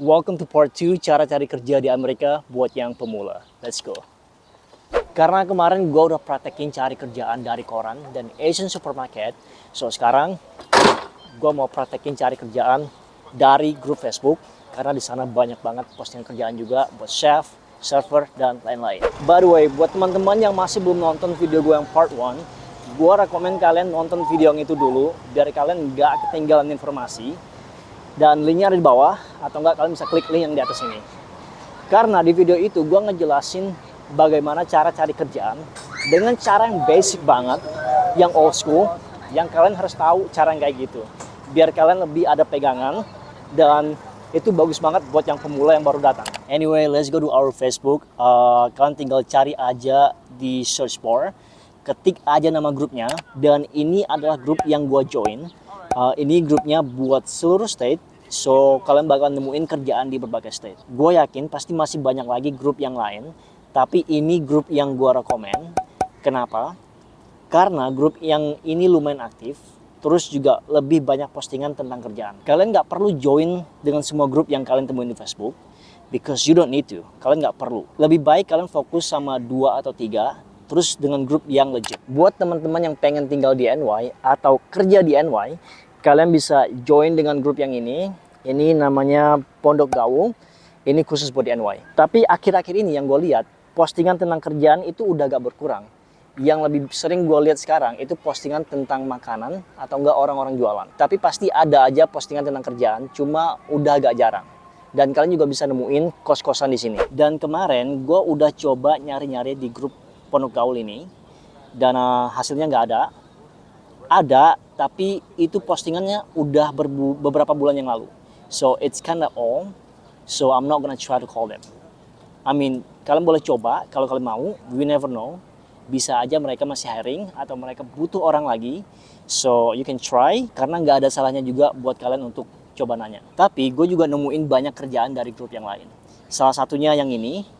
Welcome to part 2 cara cari kerja di Amerika buat yang pemula. Let's go. Karena kemarin gue udah praktekin cari kerjaan dari koran dan Asian Supermarket, so sekarang gue mau praktekin cari kerjaan dari grup Facebook karena di sana banyak banget postingan kerjaan juga buat chef, server, dan lain-lain. By the way, buat teman-teman yang masih belum nonton video gue yang part 1, gue rekomen kalian nonton video yang itu dulu biar kalian nggak ketinggalan informasi. Dan linknya ada di bawah, atau enggak kalian bisa klik link yang di atas ini. Karena di video itu gue ngejelasin bagaimana cara cari kerjaan dengan cara yang basic banget, yang old school, yang kalian harus tahu cara yang kayak gitu. Biar kalian lebih ada pegangan, dan itu bagus banget buat yang pemula yang baru datang. Anyway, let's go to our Facebook. Kalian tinggal cari aja di search bar, ketik aja nama grupnya, dan ini adalah grup yang gue join. Ini grupnya buat seluruh state, so kalian bakal nemuin kerjaan di berbagai state. Gue yakin pasti masih banyak lagi grup yang lain, tapi ini grup yang gue rekomen. Kenapa? Karena grup yang ini lumayan aktif, terus juga lebih banyak postingan tentang kerjaan. Kalian nggak perlu join dengan semua grup yang kalian temuin di Facebook, because you don't need to. Kalian nggak perlu. Lebih baik kalian fokus sama 2 atau 3, terus dengan grup yang legit. Buat teman-teman yang pengen tinggal di NY atau kerja di NY, kalian bisa join dengan grup yang ini. Ini namanya Pondok Gaul. Ini khusus buat di NY. Tapi akhir-akhir ini yang gue lihat, postingan tentang kerjaan itu udah agak berkurang. Yang lebih sering gue lihat sekarang itu postingan tentang makanan atau enggak orang-orang jualan. Tapi pasti ada aja postingan tentang kerjaan, cuma udah agak jarang. Dan kalian juga bisa nemuin kos-kosan di sini. Dan kemarin gue udah coba nyari-nyari di grup Pondok Gaul ini, dan hasilnya nggak ada. Ada, tapi itu postingannya udah beberapa bulan yang lalu. So it's kinda old, so I'm not gonna try to call them. I mean, kalian boleh coba kalau kalian mau, we never know. Bisa aja mereka masih hiring atau mereka butuh orang lagi. So you can try, karena nggak ada salahnya juga buat kalian untuk coba nanya. Tapi gue juga nemuin banyak kerjaan dari grup yang lain. Salah satunya yang ini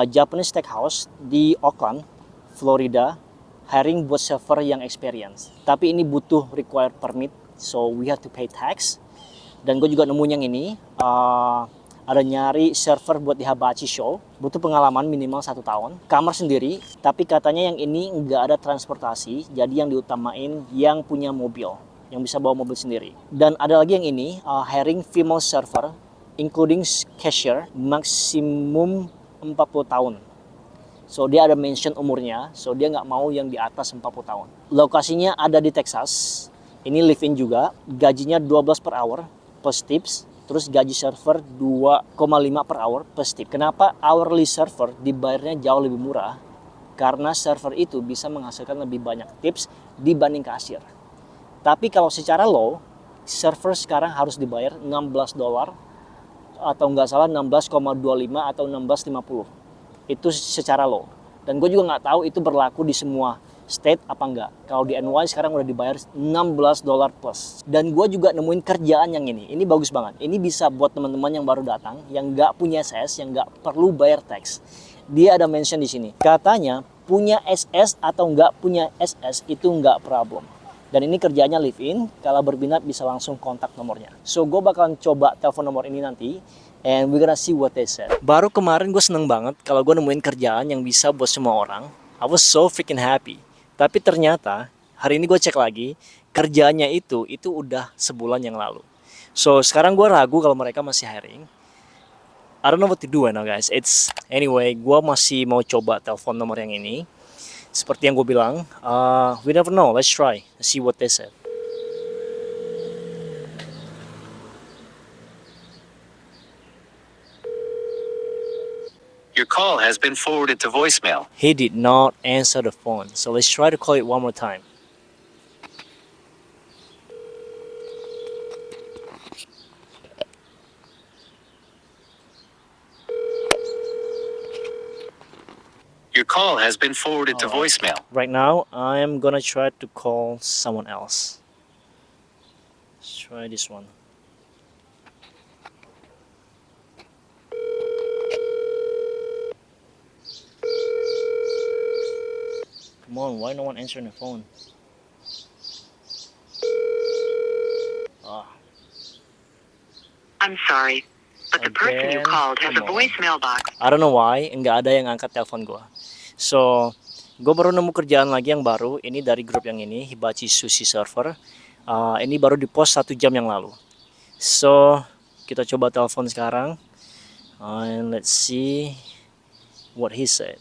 Japanese Steakhouse di Oakland, Florida, hiring buat server yang experience. Tapi ini butuh required permit, so we have to pay tax. Dan gue juga nemu yang ini, ada nyari server buat di Hibachi Show, butuh pengalaman minimal 1 tahun, kamar sendiri, tapi katanya yang ini nggak ada transportasi, jadi yang diutamain yang punya mobil, yang bisa bawa mobil sendiri. Dan ada lagi yang ini, hiring female server, including cashier, maksimum 40 tahun. So dia ada mention umurnya, so dia nggak mau yang di atas 40 tahun. Lokasinya ada di Texas, ini live-in juga, gajinya 12 per hour plus tips, terus gaji server 2,5 per hour plus tip. Kenapa hourly server dibayarnya jauh lebih murah? Karena server itu bisa menghasilkan lebih banyak tips dibanding kasir. Tapi kalau secara low, server sekarang harus dibayar $16, atau nggak salah 16,25 atau 16,50. Itu secara low. Dan gue juga nggak tahu itu berlaku di semua state apa enggak. Kalau di NY sekarang udah dibayar $16 plus. Dan gue juga nemuin kerjaan yang ini. Ini bagus banget. Ini bisa buat teman-teman yang baru datang, yang nggak punya SS, yang nggak perlu bayar tax. Dia ada mention di sini. Katanya punya SS atau nggak punya SS itu nggak problem. Dan ini kerjanya live-in, kalau berminat bisa langsung kontak nomornya. So gue bakalan coba telepon nomor ini nanti, and we're gonna see what they said. Baru kemarin gue seneng banget kalau gue nemuin kerjaan yang bisa buat semua orang. I was so freaking happy. Tapi ternyata hari ini gue cek lagi, kerjaannya itu udah sebulan yang lalu. So sekarang gue ragu kalau mereka masih hiring. I don't know what to do right now guys. Anyway, gue masih mau coba telepon nomor yang ini. Seperti yang gue bilang, we never know. Let's try. Let's see what they said. Your call has been forwarded to voicemail. He did not answer the phone. So let's try to call it one more time. Your call has been forwarded to voicemail. Right now, I'm gonna try to call someone else. Let's try this one. Come on, why no one answering the phone? I'm sorry. but the person you Again, called has a come on. voicemail box. I don't know why, nggak ada yang angkat telepon gue. So, gue baru nemu kerjaan lagi yang baru. Ini dari grup yang ini, Hibachi Sushi Server. Ini baru dipost 1 jam yang lalu. So, kita coba telepon sekarang. And let's see what he said.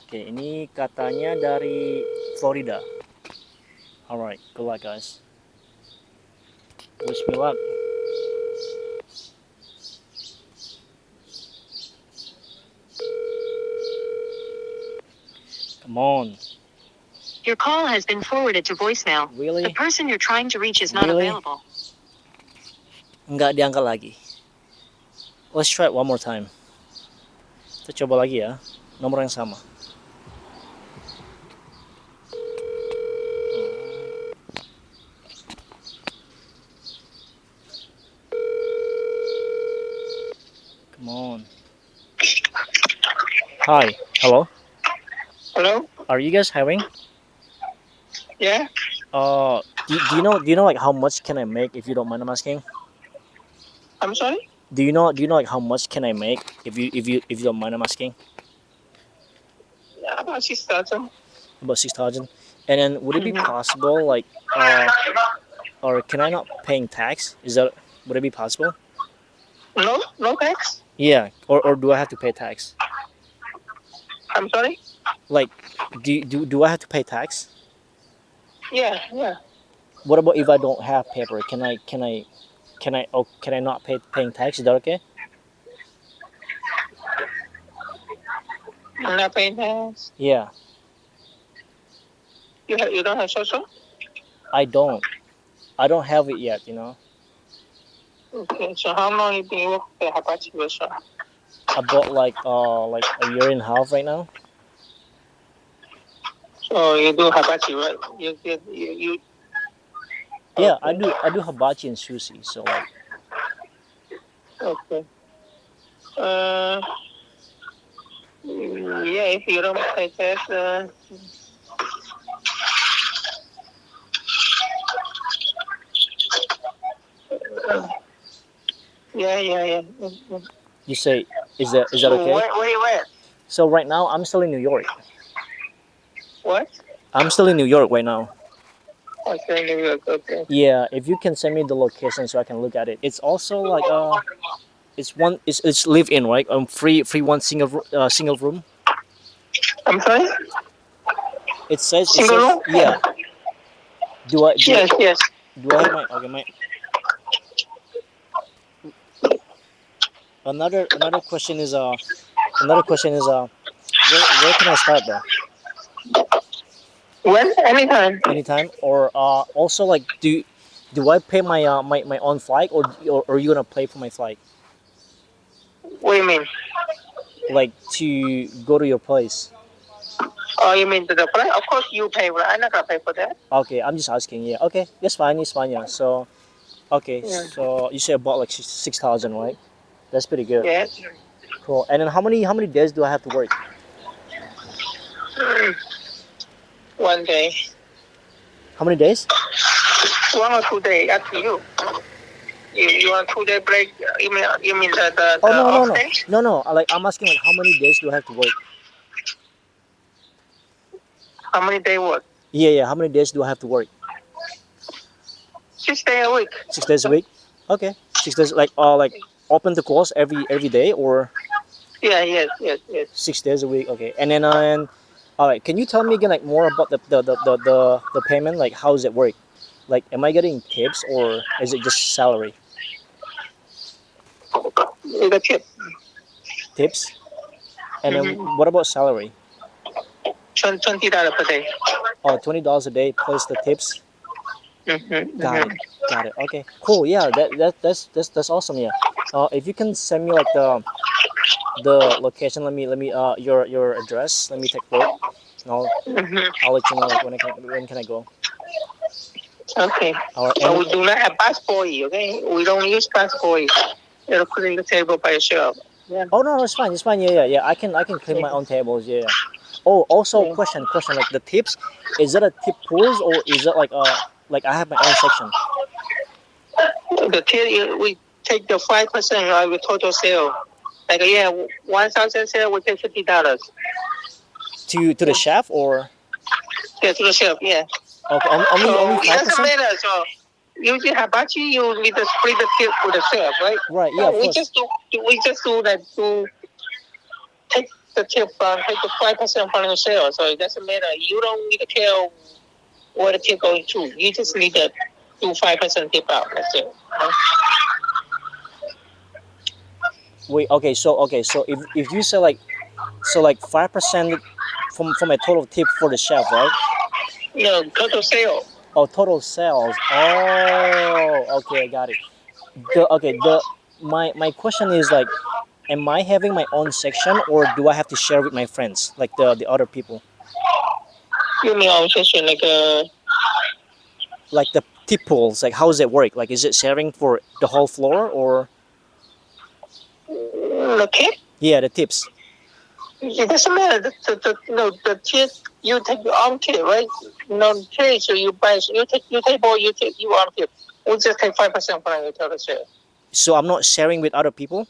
Oke, ini katanya dari Florida. Alright, good luck guys. Wish me luck. Come on. Your call has been forwarded to voicemail. Really? The person you're trying to reach is not Really? available. Nggak diangkat lagi. Let's try it one more time. Kita coba lagi ya. Nomor yang sama. Come on. Hi. Hello. Hello? Are you guys hiring? Yeah? Do you know like how much can I make if you don't mind I'm asking? I'm sorry? Do you know like how much can I make if you don't mind I'm asking? Yeah, about 6,000. About 6,000. And then would it be possible like or can I not paying tax? Would it be possible? No? No tax? Yeah. Or do I have to pay tax? I'm sorry? Like do I have to pay tax? Yeah, yeah. What about if I don't have paper? Can I not paying tax? Is that okay? I'm not paying tax. Yeah. You don't have social? I don't have it yet, you know. Okay, so how long you been working at Hibachi restaurant? About like a year and a half right now. So you do Hibachi, right? You Yeah, I do hibachi and sushi. So like okay. Yeah, if you don't pay tax, yeah. you say, is that So okay? where you at? So right now I'm still in New York. What? I'm still in New York right now. Okay, New York, okay. Yeah, if you can send me the location so I can look at it. It's also like it's live in, right? Free one single room. I'm sorry? It says Single room? yeah. Do I Yes. have my okay my another question is where can I start though? When? Anytime. Anytime or also like do I pay my my own flight or are you gonna pay for my flight What do you mean? like to go to your place? Oh, you mean the price? Of course you pay, but I'm not gonna pay for that. Okay, I'm just asking. Yeah, okay, that's fine. It's fine. Yeah. So okay, Yeah. so you said about like 6,000, right? That's pretty good. Yes. Cool. And then how many days do I have to work? One day. How many days? 1 or 2 days, up to you. You want 2 day break? You mean the Oh no off day? no. Like I'm asking like how many days do I have to work? How many day work? Yeah. How many days do I have to work? 6 days a week. 6 days a week. Okay. 6 days like open to close every day or Yeah, yes. 6 days a week. Okay. And then all right. Can you tell me again like more about the payment? Like how does it work? Like am I getting tips or is it just salary? The tip. Tips. And then what about salary? $20 per day. Oh, $20 a day plus the tips. Mm-hmm. Got it. Okay, cool. Yeah, that's awesome. Yeah. If you can send me like the location, let me your address. Let me take a look. And I'll let you know like when can I go. Okay. All right. But we do not have passport, okay? We don't use passport. You're cleaning the table by yourself. Yeah. Oh no, it's fine. It's fine. Yeah. I can clean my own tables. Yeah. Oh, also Yeah. question. Like the tips, is that a tip pools or is it like I have my own section? The tip, take the 5% of the total sale. Like, yeah, 1,000 sale, we take $50. To the chef or Yeah, to the chef, yeah. okay, So only it doesn't 5%? matter. So usually hibachi, you need to split the tip with the chef, right? Right, yeah, So of we course. just do that to take the tip from take the 5% from the sale. So it doesn't matter. You don't need to care where the tip going to. You just need to do 5% tip out. That's it. Wait, okay, so if you say like 5% from a total tip for the chef, right? No, total sale. Oh, total sales. Oh, okay, I got it. The my question is like, am I having my own section or do I have to share with my friends, like the other people, You mean obsession like like the tip pools? Like, how does it work? Like, is it sharing for the whole floor or the tip? yeah, the tips? It doesn't matter. The tip you take your own tip, right? No trade, so you buy. You take more. You take your own tip. We just take 5% from your total sale. So I'm not sharing with other people.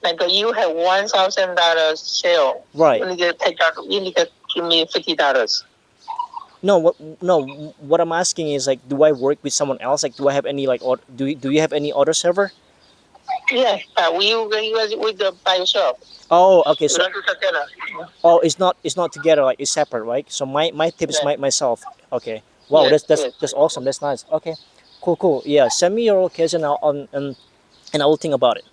Like you have $1,000 sale. Right. You need to take out. You need to give me $50. No, what I'm asking is like, do I work with someone else? Like, do I have any like, or do you have any other server? Yeah, you guys with the by yourself. Oh, okay. You So don't do together. oh, it's not together. Like, it's separate, right? So my tip is Yeah. myself. Okay. Wow, Yes, that's yes. that's awesome. That's nice. Okay. Cool. Yeah. Send me your location now and I will think about it.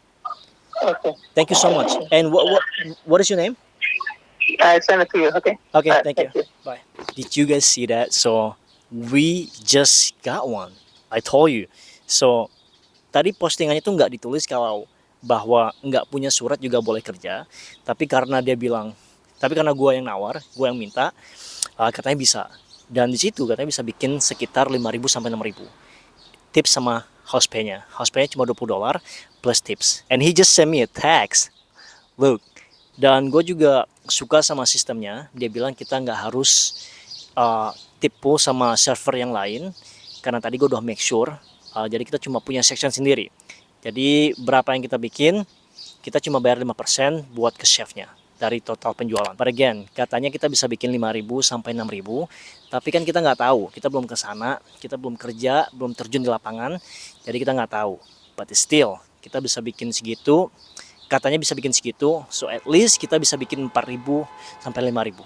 Okay. Thank you so much. And what is your name? I send it to you. Okay. Okay. All right, Thank you. thank you. Bye. Did you guys see that? So we just got one. I told you. So tadi postingannya tuh nggak ditulis kalau bahwa nggak punya surat juga boleh kerja, tapi karena dia bilang, tapi karena gue yang nawar, gue yang minta, katanya bisa. Dan di situ katanya bisa bikin sekitar 5.000 sampai 6.000 tips sama house pay-nya. House pay-nya cuma $20 plus tips. And he just sent me a text. Look. Dan gue juga suka sama sistemnya. Dia bilang kita nggak harus tipu sama server yang lain. Karena tadi gue udah make sure. Jadi kita cuma punya section sendiri. Jadi berapa yang kita bikin, kita cuma bayar 5% buat ke chefnya dari total penjualan. But again, katanya kita bisa bikin 5.000 sampai 6.000, tapi kan kita nggak tahu. Kita belum ke sana, kita belum kerja, belum terjun di lapangan, jadi kita nggak tahu. But still, kita bisa bikin segitu, katanya bisa bikin segitu, so at least kita bisa bikin 4.000 sampai 5.000.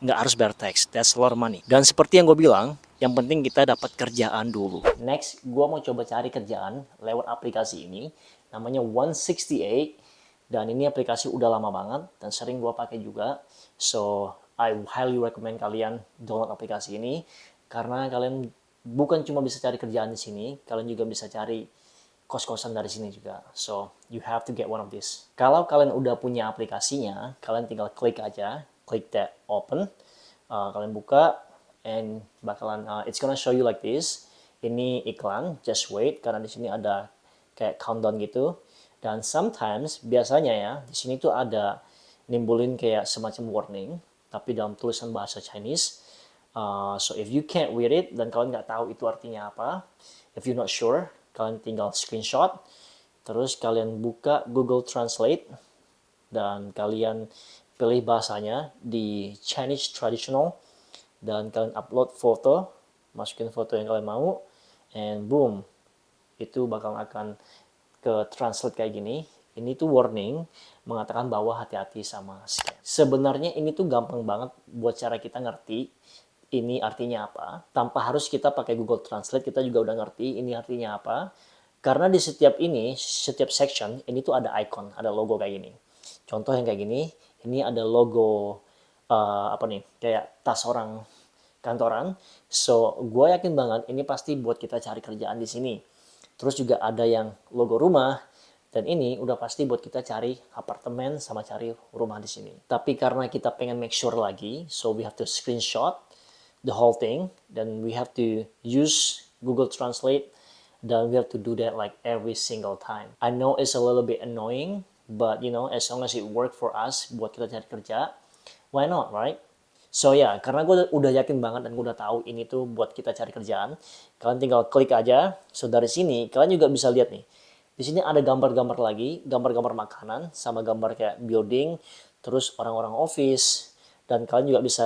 Nggak harus bayar tax, that's a lot of money. Dan seperti yang gue bilang, yang penting kita dapat kerjaan dulu. Next, gue mau coba cari kerjaan lewat aplikasi ini, namanya 168, dan ini aplikasi udah lama banget dan sering gue pakai juga. So I highly recommend kalian download aplikasi ini karena kalian bukan cuma bisa cari kerjaan di sini, kalian juga bisa cari kos-kosan dari sini juga. So you have to get one of this. Kalau kalian udah punya aplikasinya, kalian tinggal klik aja, klik that open. Kalian buka and bakalan it's gonna show you like this. Ini iklan, just wait karena di sini ada kayak countdown gitu. Dan sometimes biasanya ya di sini tuh ada nimbulin kayak semacam warning tapi dalam tulisan bahasa Chinese. So if you can't read it dan kalian nggak tahu itu artinya apa, if you're not sure, kalian tinggal screenshot, terus kalian buka Google Translate dan kalian pilih bahasanya di Chinese traditional dan kalian upload foto, masukin foto yang kalian mau, and boom, itu bakal akan ke translate kayak gini. Ini tuh warning mengatakan bahwa hati-hati sama scam. Sebenarnya ini tuh gampang banget buat cara kita ngerti ini artinya apa. Tanpa harus kita pakai Google Translate, kita juga udah ngerti ini artinya apa. Karena di setiap section, ini tuh ada icon, ada logo kayak gini. Contoh yang kayak gini, ini ada logo kayak tas orang kantoran. So, gue yakin banget ini pasti buat kita cari kerjaan di sini. Terus juga ada yang logo rumah, dan ini udah pasti buat kita cari apartemen sama cari rumah di sini. Tapi karena kita pengen make sure lagi, so we have to screenshot the whole thing, dan we have to use Google Translate, dan we have to do that like every single time. I know it's a little bit annoying, but you know, as long as it work for us buat kita cari kerja, why not, right? So ya, karena gue udah yakin banget dan gue udah tahu ini tuh buat kita cari kerjaan, kalian tinggal klik aja. So dari sini kalian juga bisa lihat nih. Di sini ada gambar-gambar lagi, gambar-gambar makanan sama gambar kayak building, terus orang-orang office, dan kalian juga bisa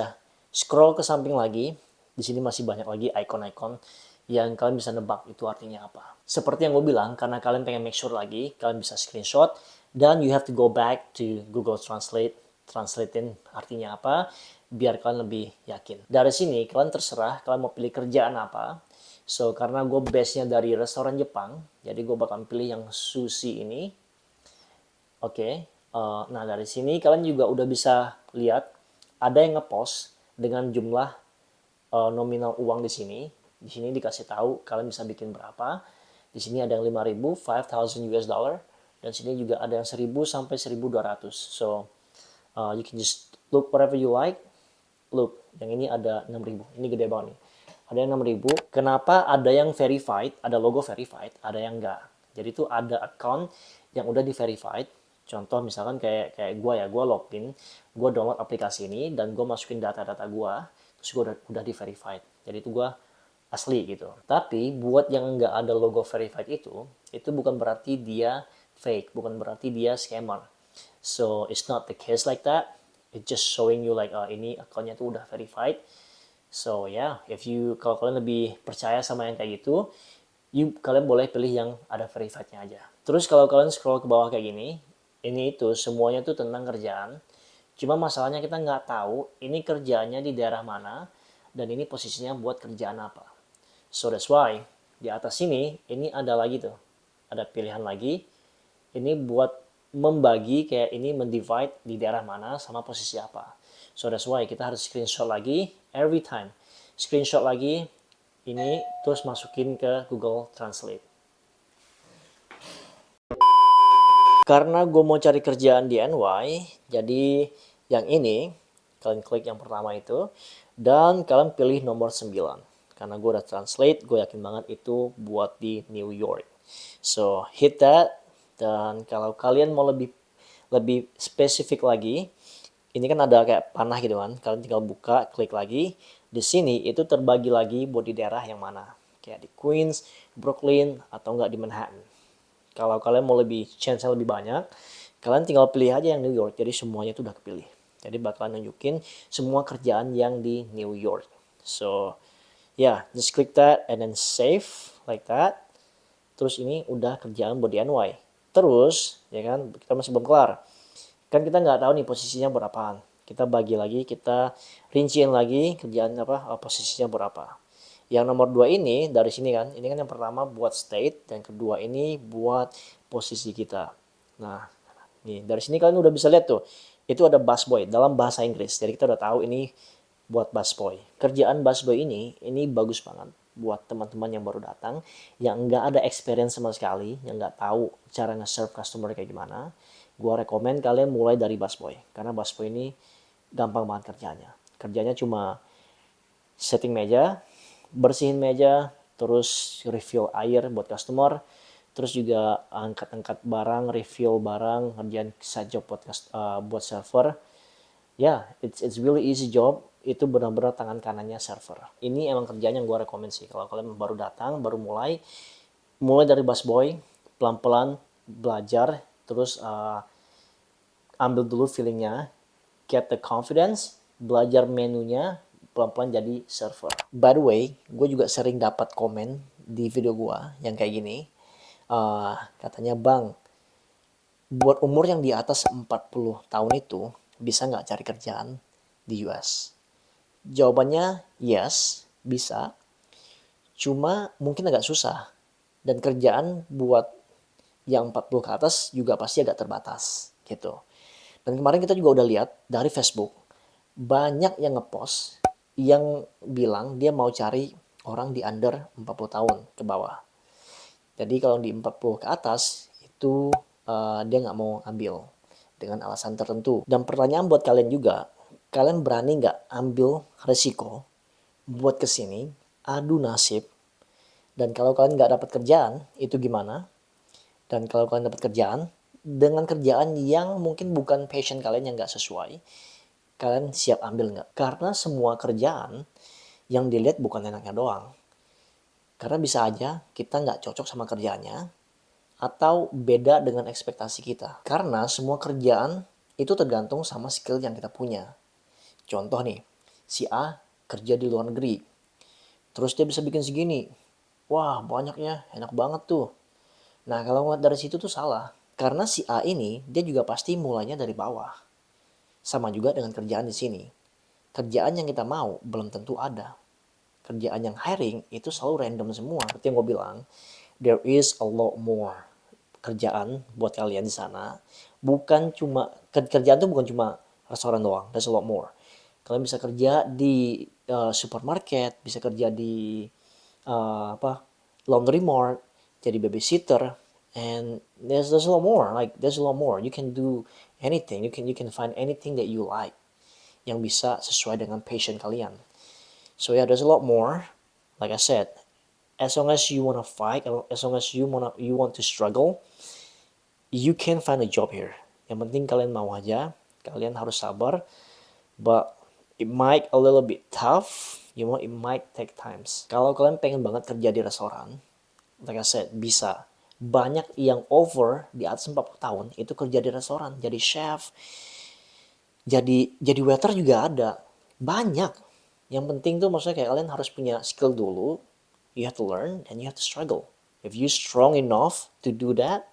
scroll ke samping lagi. Di sini masih banyak lagi icon-icon yang kalian bisa nebak itu artinya apa. Seperti yang gue bilang, karena kalian pengen make sure lagi, kalian bisa screenshot dan you have to go back to Google Translate, translatein artinya apa, biar kalian lebih yakin. Dari sini kalian terserah kalian mau pilih kerjaan apa. So karena gue base-nya dari restoran Jepang, jadi gue bakal pilih yang sushi ini. Oke, nah dari sini kalian juga udah bisa lihat ada yang ngepost dengan jumlah nominal uang di sini. Di sini dikasih tahu kalian bisa bikin berapa. Di sini ada yang 5.000, 5,000 US dollar, dan sini juga ada yang 1.000 sampai 1.200. So you can just look whatever you like. Look, yang ini ada 6.000. Ini gede banget nih. Ada yang 6.000. Kenapa ada yang verified, ada logo verified, ada yang enggak. Jadi itu ada account yang udah di verified. Contoh misalkan kayak gue ya, gue login, gue download aplikasi ini dan gue masukin data-data gue, terus gue udah di verified. Jadi itu gue asli gitu. Tapi buat yang nggak ada logo verified itu bukan berarti dia fake, bukan berarti dia scammer. So it's not the case like that. It's just showing you like ini akunnya tuh udah verified. So yeah, kalau kalian lebih percaya sama yang kayak gitu, kalian boleh pilih yang ada verified-nya aja. Terus kalau kalian scroll ke bawah kayak gini, ini itu semuanya tuh tentang kerjaan. Cuma masalahnya kita nggak tahu ini kerjaannya di daerah mana dan ini posisinya buat kerjaan apa. So that's why di atas sini ini ada lagi tuh, ada pilihan lagi. Ini buat membagi kayak ini mendivide di daerah mana sama posisi apa. So that's why kita harus screenshot lagi every time. Screenshot lagi ini terus masukin ke Google Translate. Karena gue mau cari kerjaan di NY, jadi yang ini kalian klik yang pertama itu dan kalian pilih nomor 9. Karena gue udah translate, gue yakin banget itu buat di New York. So hit that. Dan kalau kalian mau lebih spesifik lagi, ini kan ada kayak panah gitu kan. Kalian tinggal buka, klik lagi. Di sini itu terbagi lagi buat di daerah yang mana. Kayak di Queens, Brooklyn, atau enggak di Manhattan. Kalau kalian mau chance-nya lebih banyak, kalian tinggal pilih aja yang New York. Jadi semuanya itu udah kepilih. Jadi bakalan nunjukin semua kerjaan yang di New York. So, yeah, just click that and then save like that. Terus ini udah kerjaan buat di NY. Terus, ya kan, kita masih belum kelar. Kan kita nggak tahu nih posisinya berapaan. Kita bagi lagi, kita rinciin lagi kerjaan posisinya berapa. Yang nomor 2 ini dari sini kan, ini kan yang pertama buat state dan kedua ini buat posisi kita. Nah, nih dari sini kalian udah bisa lihat tuh, itu ada busboy dalam bahasa Inggris. Jadi kita udah tahu ini buat busboy. Kerjaan busboy ini bagus banget buat teman-teman yang baru datang, yang nggak ada experience sama sekali, yang nggak tahu cara nge-serve customer kayak gimana. Gua rekomen kalian mulai dari busboy, karena busboy ini gampang banget kerjanya. Kerjanya cuma setting meja, bersihin meja, terus refill air buat customer, terus juga angkat-angkat barang, refill barang, ngerjain side job buat server. Ya, it's really easy job. Itu benar-benar tangan kanannya server. Ini emang kerjaan yang gue rekomend sih. Kalau kalian baru datang, baru mulai dari busboy, pelan-pelan belajar, terus ambil dulu feelingnya, get the confidence, belajar menunya, pelan-pelan jadi server. By the way, gue juga sering dapat komen di video gue yang kayak gini. Katanya, Bang, buat umur yang di atas 40 tahun itu, bisa nggak cari kerjaan di US? Jawabannya yes, bisa. Cuma mungkin agak susah. Dan kerjaan buat yang 40 ke atas juga pasti agak terbatas gitu. Dan kemarin kita juga udah lihat dari Facebook, banyak yang ngepost yang bilang dia mau cari orang di under 40 tahun ke bawah. Jadi kalau di 40 ke atas itu dia nggak mau ambil dengan alasan tertentu. Dan pertanyaan buat kalian juga, kalian berani nggak ambil resiko buat kesini, adu nasib, dan kalau kalian nggak dapat kerjaan, itu gimana? Dan kalau kalian dapat kerjaan, dengan kerjaan yang mungkin bukan passion kalian yang nggak sesuai, Kalian siap ambil nggak? Karena semua kerjaan yang dilihat bukan enaknya doang. Karena bisa aja kita nggak cocok sama kerjaannya, atau beda dengan ekspektasi kita. Karena semua kerjaan itu tergantung sama skill yang kita punya. Contoh nih, si A kerja di luar negeri, terus dia bisa bikin segini. Wah, banyaknya, enak banget tuh. Nah, kalau ngeliat dari situ tuh salah. Karena si A ini, dia juga pasti mulainya dari bawah. Sama juga dengan kerjaan di sini. Kerjaan yang kita mau belum tentu ada. Kerjaan yang hiring itu selalu random semua. Seperti yang gue bilang, there is a lot more kerjaan buat kalian di sana. Bukan cuma, kerjaan tuh bukan cuma restoran doang. There's a lot more. Kalian bisa kerja di supermarket, bisa kerja di laundry mart, jadi babysitter, and there's a lot more. Like there's a lot more. You can do anything. You can find anything that you like yang bisa sesuai dengan passion kalian. So yeah, there's a lot more. Like I said, as long as you wanna fight, as long as you want to struggle, you can find a job here. Yang penting kalian mau aja, kalian harus sabar, but it might a little bit tough, it might take times. Kalau kalian pengen banget kerja di restoran, like I said, bisa. Banyak yang over di atas 40 tahun itu kerja di restoran, jadi chef, jadi waiter juga ada. Banyak. Yang penting tuh maksudnya kayak kalian harus punya skill dulu, you have to learn, and you have to struggle. If you strong enough to do that,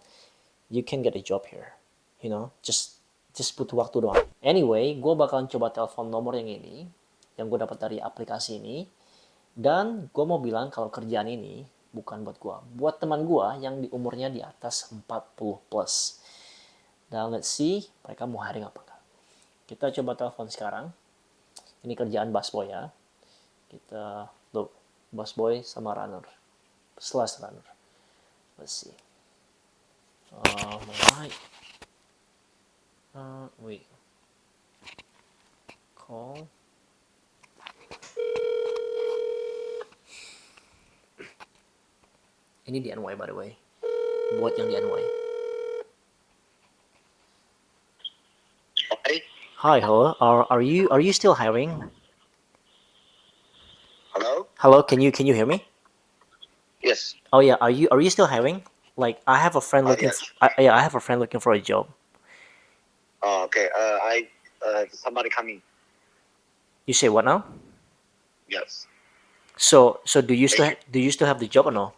you can get a job here. You know, just butuh waktu doang. Anyway, gue bakalan coba telepon nomor yang ini, yang gue dapat dari aplikasi ini, dan gue mau bilang kalau kerjaan ini bukan buat gue, buat teman gue yang di umurnya di atas 40 plus. Dan let's see mereka mau hiring apa enggak. Kita coba telepon sekarang. Ini kerjaan busboy ya. Kita look, busboy sama runner, slash runner. Let's see. Alright. Wait. Call. Ini di NY by the way. Buat yang di NY. Hi. Hi, hello. Are you still hiring? Hello? Hello, can you hear me? Yes. Oh yeah, are you still hiring? Like I have a friend looking. Yes. Yeah, I have a friend looking for a job. Oh, okay. Somebody coming. You say what now? Yes. So do you still have the job or no?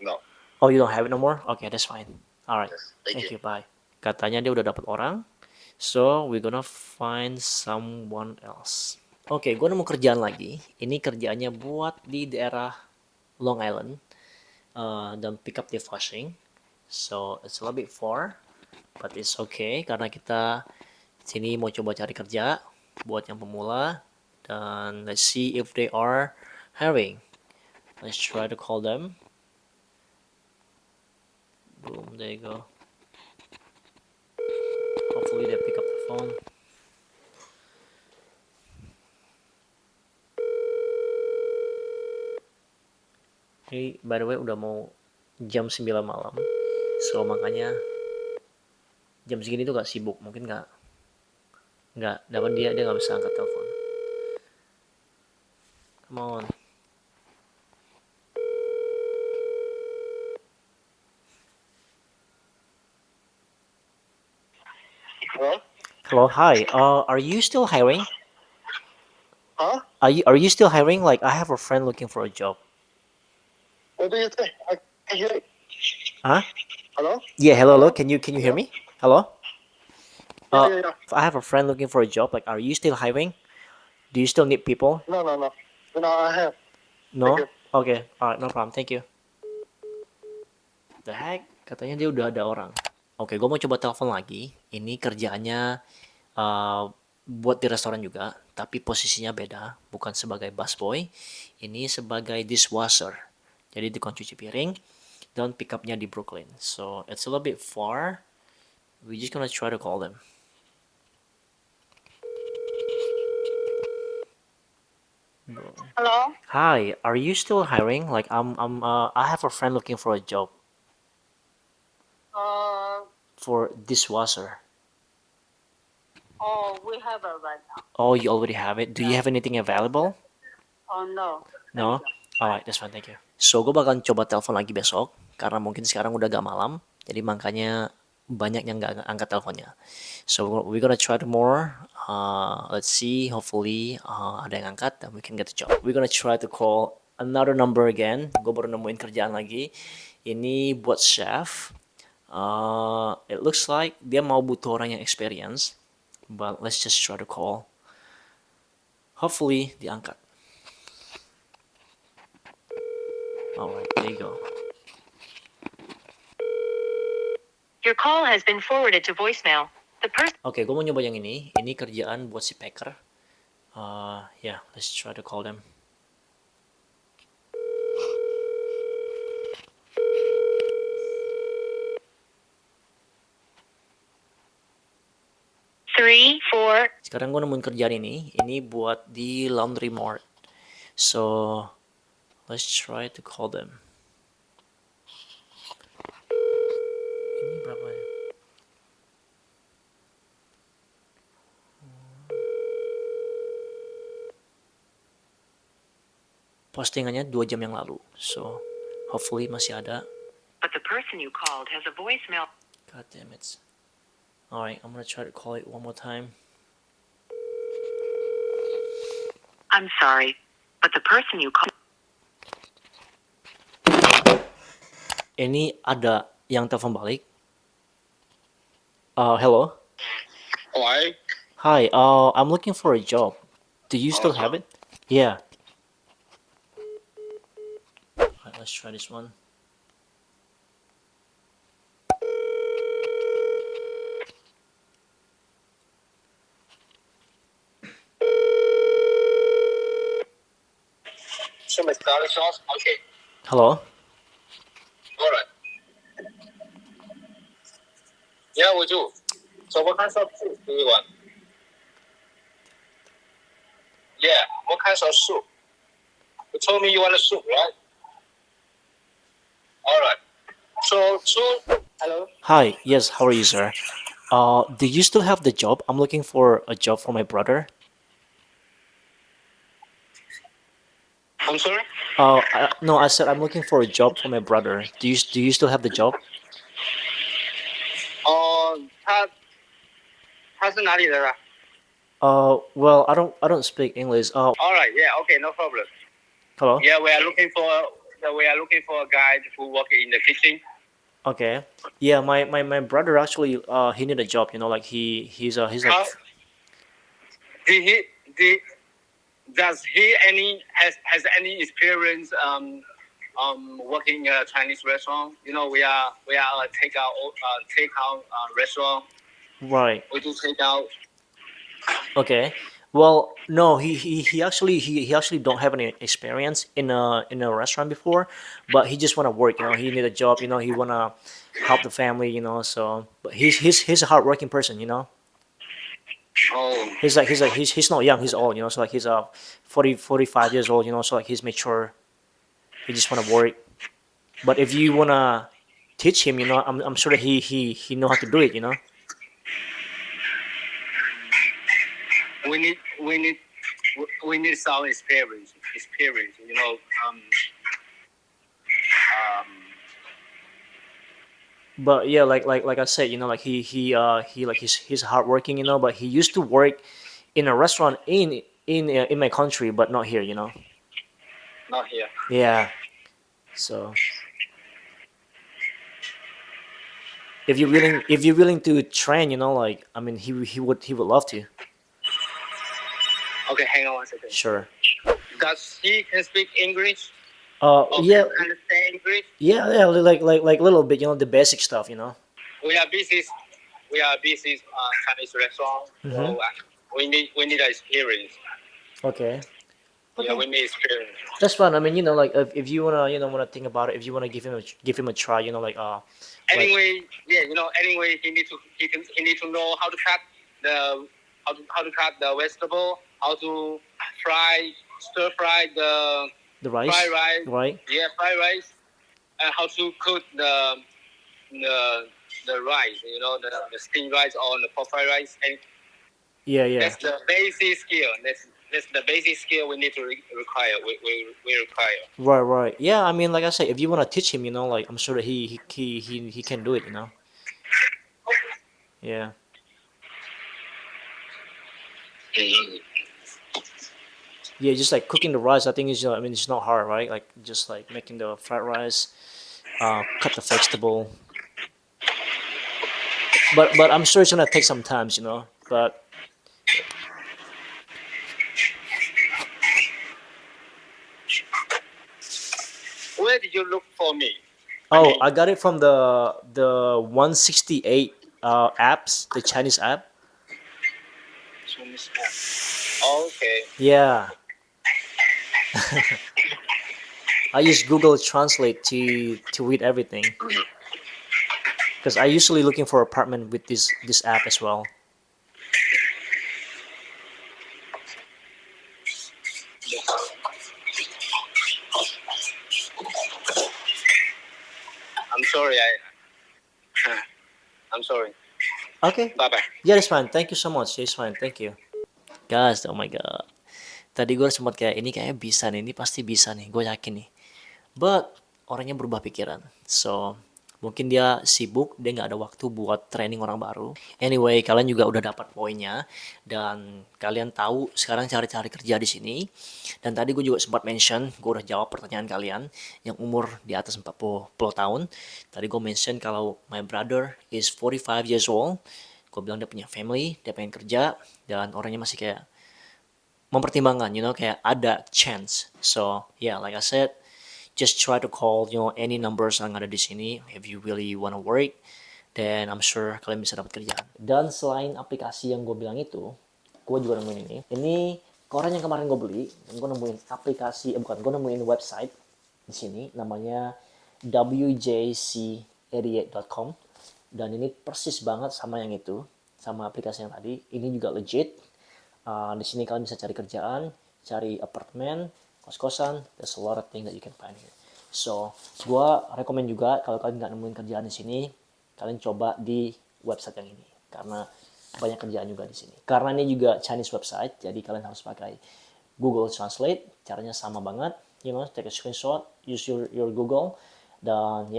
No. Oh, you don't have it no more? Okay, that's fine. Alright. Yes. Thank Thank you. you, bye. Katanya dia udah dapat orang. So, we're gonna find someone else. Oke, gue nemu kerjaan lagi. Ini kerjaannya buat di daerah Long Island. Dan pick up dishwashing. So, it's a little bit far. But it's okay. Karena kita sini mau coba cari kerja. Buat yang pemula. Dan let's see if they are hiring. Let's try to call them. Boom, there you go. Hopefully they pick up the phone. Ini by the way udah mau jam 9 malam. So makanya jam segini tuh gak sibuk. Mungkin gak dapat dia gak bisa angkat telepon. Come on. Hello? Hello, hi. Are you still hiring? Huh? Are you still hiring? Like I have a friend looking for a job. What do you think? I can hear it. Huh? Hello? Yeah, hello. Can you hear me? Hello? Yeah. I have a friend looking for a job. Like, are you still hiring? Do you still need people? No. No, I have. No? Thank you. Okay, alright, no problem. Thank you. The heck? Katanya dia udah ada orang. Oke, gue mau coba telepon lagi. Ini kerjaannya buat di restoran juga, tapi posisinya beda. Bukan sebagai busboy, ini sebagai dishwasher. Jadi tukang cuci piring, dan pick up-nya di Brooklyn. So, it's a little bit far. We just gonna try to call them. Hello? Hi, are you still hiring? Like, I have a friend looking for a job Uh, for dishwasher. Oh, we have it right now. Oh, you already have it. Do you have anything available? Oh no. No? Alright, that's fine, thank you. So, gue bakalan coba telepon lagi besok, karena mungkin sekarang udah agak malam, jadi makanya banyak yang nggak angkat teleponnya. So, we're gonna try tomorrow. Let's see, hopefully ada yang angkat, dan we can get the job. We're gonna try to call another number again. Gue baru nemuin kerjaan lagi. Ini buat chef. It looks like dia mau butuh orang yang experience, but let's just try to call. Hopefully diangkat. Alright, there you go. Your call has been forwarded to voicemail. The person Oke, gue mau nyoba yang ini. Ini kerjaan buat si Packer. Yeah, let's try to call them. three four. Sekarang gue nemuin kerjaan ini. Ini buat di Laundry Mart. So, let's try to call them. Ini berapa ya? Postingannya 2 jam yang lalu. So, hopefully masih ada. But the person you called has a voicemail. God damn it. Alright, I'm gonna try to call it one more time. I'm sorry, but the person you called. Ini ada yang telepon balik. Hello? Why? Hi, I'm looking for a job. Do you still have it? Yeah. Alright, let's try this one. Okay. Hello? Alright. Yeah, we do. So what kinds of food do you want? Yeah, what kinds of soup? You told me you want a soup, right? Alright. So soup. Hello. Hi, yes, how are you, sir? Do you still have the job? I'm looking for a job for my brother. I'm sorry. No, I said I'm looking for a job for my brother. Do you still have the job? 他是哪里人啊 Well, I don't speak English. Alright, yeah, okay, no problem. Hello? Yeah, we are looking for a guy who work in the kitchen. Okay. Yeah, my brother actually he need a job, you know, like he's like How does he has any experience working in a Chinese restaurant? You know, we are a takeout restaurant. right. We do takeout. Okay. Well, no, he actually he actually don't have any experience in a restaurant before, but he just wanna work, you know, he need a job, you know, he wanna help the family, you know, so but he's a hardworking person, you know. Oh, He's not young, he's old, you know, so like he's 45 years old, you know, so like he's mature. He just wanna work. But if you wanna teach him, you know, I'm sure that he know how to do it, you know. we need some experience. You know, But yeah, like I said, you know, like he like he's hardworking, you know, but he used to work in a restaurant in my country, but not here, you know. not here. Yeah. So if you're willing to train, you know, like I mean, he would love to. Okay, hang on one second. Sure. Does he can speak English? Yeah, Can understand English? yeah, like little bit, you know, the basic stuff, you know. We are busy. Chinese restaurant. So we need experience. Okay. Yeah, we need experience. That's fine. I mean, you know, like if you wanna think about it, if you wanna give him a try, you know, like Anyway, yeah, you know, anyway, he need to know how to cut the vegetable, how to stir fry the rice, fried rice, right? yeah, fried rice, and how to cook the rice, you know, the steamed rice or the pork fried rice, and Yeah, yeah. That's the basic skill. That's the basic skill we need to require. We require. Right. Yeah, I mean, like I said, if you want to teach him, like I'm sure that he can do it. Yeah. Mhm. Yeah, just like cooking the rice, I think I mean, it's not hard, right? Like just like making the fried rice, cut the vegetable. But I'm sure it's gonna take some time. But Where did you look for me? oh, I got it from the 168 apps, the Chinese app. Okay. Yeah, I use Google Translate to read everything because I usually looking for apartment with this app as well. I'm sorry. I'm sorry. Okay, Bye bye. yeah, that's fine. Thank you so much. It's fine. Thank you, guys. Oh my god, tadi gue sempat kayak ini kayaknya bisa nih, ini pasti bisa nih, gue yakin nih. But orangnya berubah pikiran. So mungkin dia sibuk, dia nggak ada waktu buat training orang baru. Anyway, kalian juga udah dapat poinnya dan kalian tahu sekarang cari-cari kerja di sini. Dan tadi gue juga sempat mention, gue udah jawab pertanyaan kalian yang umur di atas 40 tahun. Tadi gue mention kalau my brother is 45 years old. Gue bilang dia punya family, dia pengen kerja dan orangnya masih kayak mempertimbangkan, kayak ada chance. So yeah, like I said, just try to call any numbers yang ada di sini if you really wanna work, then I'm sure kalian bisa dapat kerjaan. Dan selain aplikasi yang gue bilang itu, gue juga nemuin ini koran yang kemarin gue beli, dan gue nemuin aplikasi, gue nemuin website di sini namanya wjc88.com, dan ini persis banget sama yang itu, sama aplikasi yang tadi. Ini juga legit. Di sini kalian bisa cari kerjaan, cari apartemen, kos-kosan. There's a lot of things that you can find here. So, gue rekomend juga kalau kalian nggak nemuin kerjaan di sini, kalian coba di website yang ini karena banyak kerjaan juga di sini. Karena ini juga Chinese website, jadi kalian harus pakai Google Translate. Caranya sama banget. Take a screenshot, use your Google, dan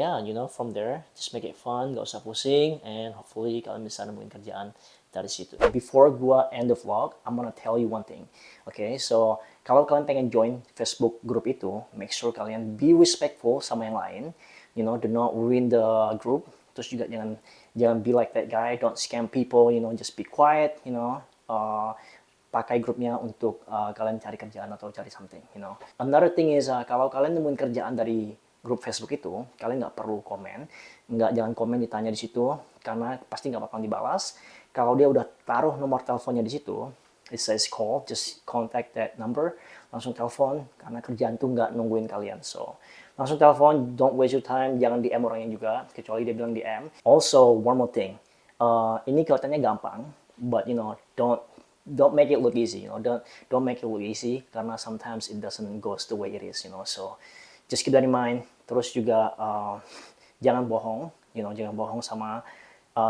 from there, just make it fun, gak usah pusing, and hopefully kalian bisa nemuin kerjaan dari situ. Before gua end the vlog, I'm gonna tell you one thing. Okay, so kalau kalian pengen join Facebook group itu, make sure kalian be respectful sama yang lain. Do not ruin the group. Terus juga jangan be like that guy. Don't scam people. Just be quiet. Pakai grupnya untuk kalian cari kerjaan atau cari something. Another thing is kalau kalian nemuin kerjaan dari grup Facebook itu, kalian nggak perlu komen, jangan komen ditanya di situ, karena pasti nggak bakal dibalas. Kalau dia udah taruh nomor teleponnya di situ, it says call, just contact that number, langsung telepon, karena kerjaan tuh nggak nungguin kalian. So, langsung telepon, don't waste your time, jangan DM orangnya juga, kecuali dia bilang DM. Also, one more thing, ini kelihatannya gampang, but don't make it look easy, don't make it look easy, karena sometimes it doesn't go the way it is, so just keep that in mind. Terus juga jangan bohong, jangan bohong sama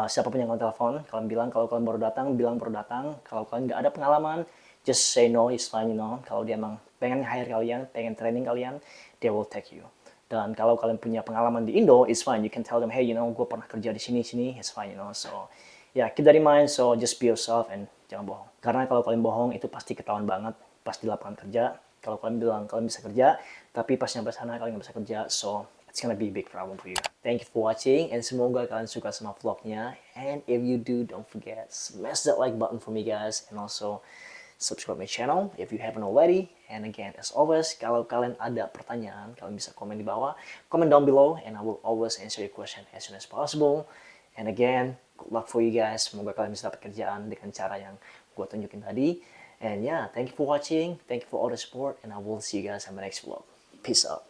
siapapun yang kalian telepon. Kalian bilang kalau kalian baru datang, bilang baru datang. Kalau kalian nggak ada pengalaman, just say no, it's fine, Kalau dia emang pengen hire kalian, pengen training kalian, they will take you. Dan kalau kalian punya pengalaman di Indo, it's fine. You can tell them, hey, gue pernah kerja di sini, it's fine, So, yeah, keep that in mind. So, just be yourself and jangan bohong. Karena kalau kalian bohong, itu pasti ketahuan banget pas di lapangan kerja. Kalau kalian bilang kalian bisa kerja, tapi pas nyampe sana kalian nggak bisa kerja, so it's gonna be a big problem for you. Thank you for watching, and semoga kalian suka sama vlognya. And if you do, don't forget, smash that like button for me, guys, and also subscribe my channel if you haven't already. And again, as always, kalau kalian ada pertanyaan, kalian bisa komen di bawah, comment down below, and I will always answer your question as soon as possible. And again, good luck for you guys. Semoga kalian bisa dapat kerjaan dengan cara yang gue tunjukin tadi. And yeah, thank you for watching. Thank you for all the support. And I will see you guys in my next vlog. Peace out.